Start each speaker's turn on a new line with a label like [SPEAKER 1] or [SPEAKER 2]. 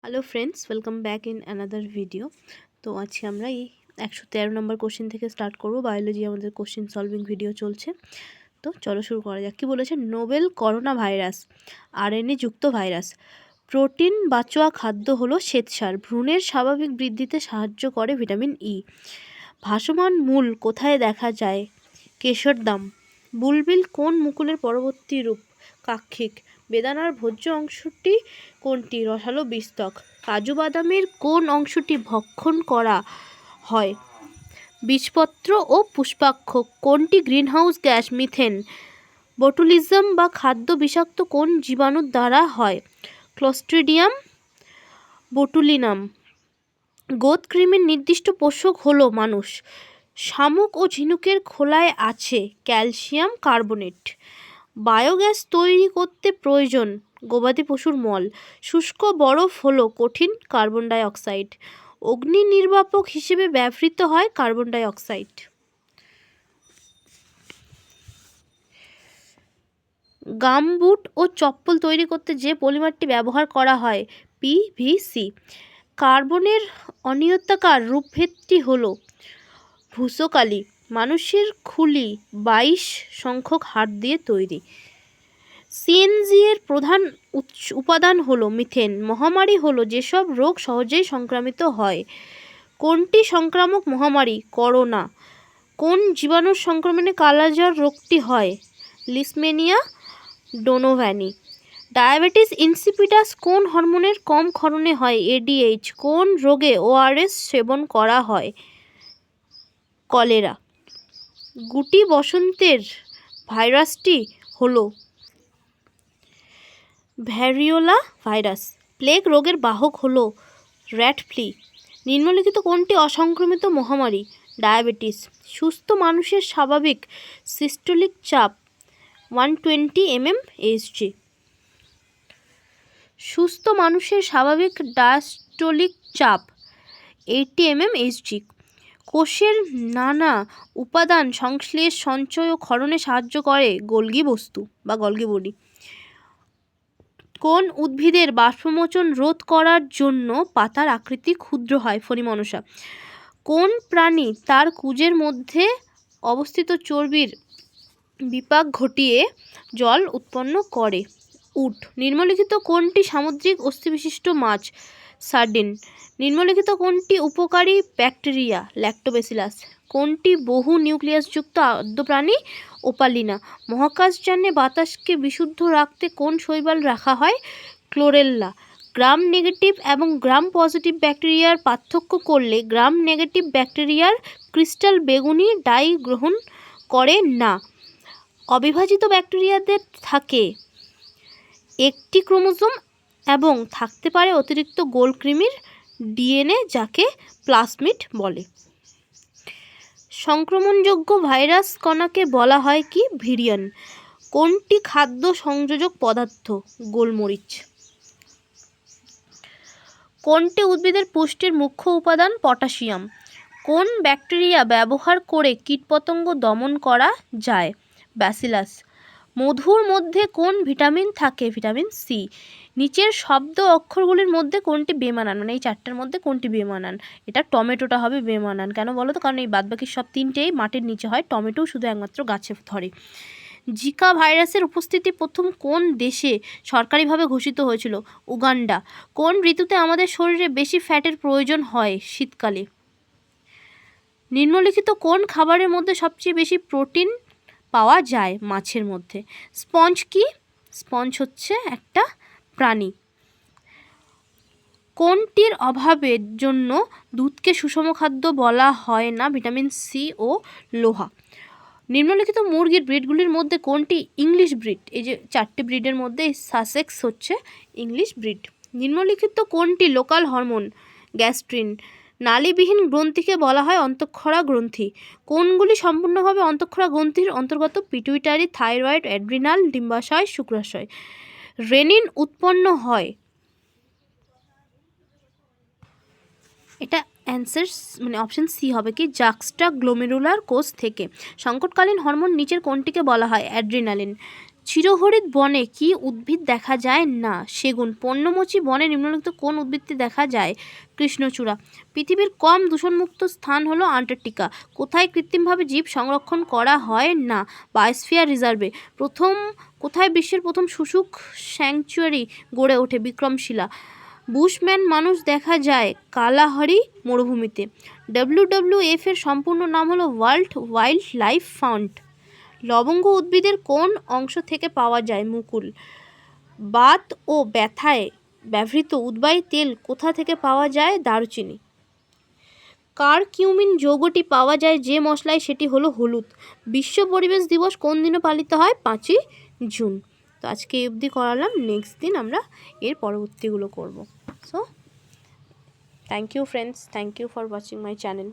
[SPEAKER 1] Hello friends, welcome back in another video. তো আজকে আমরা এই 113 নম্বর কোশ্চেন থেকে স্টার্ট করব। বায়োলজি আমাদের কোশ্চেন সলভিং ভিডিও চলছে। তো চলো শুরু করা যাক। কী বলেছে? নোভেল করোনা ভাইরাস আরএনএ যুক্ত ভাইরাস। প্রোটিন বাঁচোয়া খাদ্য হলো শ্বেতসার। ভ্রূণের স্বাভাবিক বৃদ্ধিতে সাহায্য করে ভিটামিন ই। ভাসমান মূল কোথায় দেখা যায়? কেশরদাম। বুলবিল কোন মুকুলের পরবর্তী রূপ? কাক্ষিক। বেদানার ভোজ্য অংশটি কোনটি? রসালো বীজত্বক। কাজু বাদামের কোন অংশটি ভক্ষণ করা হয়? বীজপত্র ও পুষ্পাক্ষ। কোনটি গ্রিনহাউস গ্যাস? মিথেন। বটুলিজম বা খাদ্য বিষাক্ত কোন জীবাণুর দ্বারা হয়? Clostridium botulinum. গোদ কৃমির নির্দিষ্ট পোষক হলো মানুষ। শামুক ও ঝিনুকের খোলায় আছে ক্যালসিয়াম কার্বনেট। বায়োগ্যাস তৈরি করতে প্রয়োজন গবাদি পশুর মল। শুষ্ক বরফ হলো কঠিন কার্বন ডাই অক্সাইড। অগ্নি নির্বাপক হিসেবে ব্যবহৃত হয় কার্বন ডাই অক্সাইড। গামবুট ও চপ্পল তৈরি করতে যে পলিমারটি ব্যবহার করা হয় পিভিসি। কার্বনের অনিয়তাকার রূপভেদটি হলো ভূসকালি। মানুষের খুলি 22 সংখ্যক হাড় দিয়ে তৈরি। সিএনজি এর প্রধান উপাদান হলো মিথেন। মহামারী হলো যেসব রোগ সহজেই সংক্রামিত হয়। কোনটি সংক্রামক মহামারী? করোনা। কোন জীবাণুর সংক্রমণে কালাজ্বর রোগটি হয়? লিসমেনিয়া ডোনোভ্যানি। ডায়াবেটিস ইনসিপিটাস কোন হরমোনের কম ক্ষরণে হয়? এডিএইচ। কোন রোগে ওআরএস সেবন করা হয়? কলেরা। গুটি বসন্তের ভাইরাসটি হলো ভ্যারিওলা ভাইরাস। প্লেগ রোগের বাহক হলো র্যাট ফ্লি। নিম্নলিখিত কোনটি অসংক্রমিত মহামারী? ডায়াবেটিস। সুস্থ মানুষের স্বাভাবিক সিস্টোলিক চাপ 120 mmHg। সুস্থ মানুষের স্বাভাবিক ডায়াস্টোলিক চাপ 80 mmHg। কোষের নানা উপাদান সংশ্লেষ, সঞ্চয় ও ক্ষরণে সাহায্য করে গোলগি বস্তু বা গলগি বডি। কোন উদ্ভিদের বাষ্পমোচন রোধ করার জন্য পাতার আকৃতি ক্ষুদ্র হয়? ফণিমনসা। কোন প্রাণী তার কুজের মধ্যে অবস্থিত চর্বির বিপাক ঘটিয়ে জল উৎপন্ন করে? উট। নিম্নলিখিত কোনটি সামুদ্রিক অস্থিবিশিষ্ট মাছ? সার্ডিন। নিম্নলিখিত কোনটি উপকারী ব্যাকটেরিয়া? ল্যাক্টোব্যাসিলাস। কোনটি বহু নিউক্লিয়াসযুক্ত আদ্য প্রাণী? ওপালিনা। মহাকাশযানে বাতাসকে বিশুদ্ধ রাখতে কোন শৈবাল রাখা হয়? ক্লোরেল্লা। গ্রাম নেগেটিভ এবং গ্রাম পজিটিভ ব্যাকটেরিয়ার পার্থক্য করলে গ্রাম নেগেটিভ ব্যাকটেরিয়ার ক্রিস্টাল বেগুনি ডাই গ্রহণ করে না। অবিভাজিত ব্যাকটেরিয়াদের থাকে একটি ক্রোমোজোম এবং থাকতে পারে অতিরিক্ত গোল কৃমির ডিএনএ, যাকে প্লাজমিড বলে। সংক্রমণযোগ্য ভাইরাস কণাকে বলা হয় কি? ভিরিয়ন। কোনটি খাদ্য সংযোজক পদার্থ? গোলমরিচ। কোনটি উদ্ভিদের পুষ্টির মুখ্য উপাদান? পটাশিয়াম। কোন ব্যাকটেরিয়া ব্যবহার করে কীটপতঙ্গ দমন করা যায়? ব্যাসিলাস। মধুর মধ্যে কোন ভিটামিন থাকে? Vitamin C. নিচের শব্দ অক্ষরগুলির মধ্যে কোনটি বেমানান? মানে এই চারটার মধ্যে কোনটি বেমানান? এটা টমেটোটা হবে বেমানান। কেন বলো তো? কারণ এই বাদবাকি সব তিনটেই মাটির নিচে হয়, টমেটো শুধু একমাত্র গাছে ধরে। জিকা ভাইরাসের উপস্থিতি প্রথম কোন দেশে সরকারিভাবে ঘোষিত হয়েছিল? উগান্ডা। কোন ঋতুতে আমাদের শরীরে বেশি ফ্যাটের প্রয়োজন হয়? শীতকালে। নিম্নলিখিত কোন খাবারের মধ্যে সবচেয়ে বেশি প্রোটিন পাওয়া যায়? মাছের মধ্যে। স্পঞ্জ কি? স্পঞ্জ হচ্ছে একটা প্রাণী। কোনটির অভাবের জন্য দুধকে সুষম খাদ্য বলা হয় না? ভিটামিন সি ও লোহা। নিম্নলিখিত মুরগির ব্রিডগুলির মধ্যে কোনটি ইংলিশ ব্রিড? এই যে চারটি ব্রিডের মধ্যে সাসেক্স হচ্ছে ইংলিশ ব্রিড। নিম্নলিখিত কোনটি লোকাল হরমোন? গ্যাস্ট্রিন। নালীবিহীন গ্রন্থিকে বলা হয় অন্তঃক্ষরা গ্রন্থি। কোনগুলি সম্পূর্ণভাবে অন্তঃক্ষরা গ্রন্থির অন্তর্গত? পিটুইটারি, থাইরয়েড, অ্যাড্রিনাল, ডিম্বাশয়, শুক্রাশয়। রেনিন উৎপন্ন হয়, এটা অ্যান্সার মানে অপশন সি হবে কি? জাক্সটা গ্লোমেরুলার কোষ থেকে। সংকটকালীন হরমোন নিচের কোনটিকে বলা হয়? অ্যাড্রিনালিন। চিরহরিৎ বনে কি উদ্ভিদ দেখা যায় না? সেগুন। পর্ণমোচী বনে নিম্নলিখিত কোন উদ্ভিদটি দেখা যায়? কৃষ্ণচূড়া। পৃথিবীর কম দূষণমুক্ত স্থান হলো আন্টার্কটিকা। কোথায় কৃত্রিমভাবে জীব সংরক্ষণ করা হয় না? বায়োস্ফিয়ার রিজার্ভে। কোথায় বিশ্বের প্রথম শুশুক স্যাংচুয়ারি গড়ে ওঠে? বিক্রমশিলা। বুশম্যান মানুষ দেখা যায় কালাহারি মরুভূমিতে। WWF এর সম্পূর্ণ নাম হলো ওয়ার্ল্ড ওয়াইল্ড লাইফ ফান্ড। লবঙ্গ উদ্ভিদের কোন অংশ থেকে পাওয়া যায়? মুকুল। বাত ও ব্যথায় ব্যবহৃত উদ্বায়ী তেল কোথা থেকে পাওয়া যায়? দারুচিনি। কারকিউমিন যৌগটি পাওয়া যায় যে মশলায়, সেটি হলো হলুদ। বিশ্ব পরিবেশ দিবস কোন দিনে পালিত হয়? 5ই জুন। তো আজকে এই অবধি করালাম, নেক্সট দিন আমরা এর পরবর্তীগুলো করব। So thank you friends, thank you for watching my channel.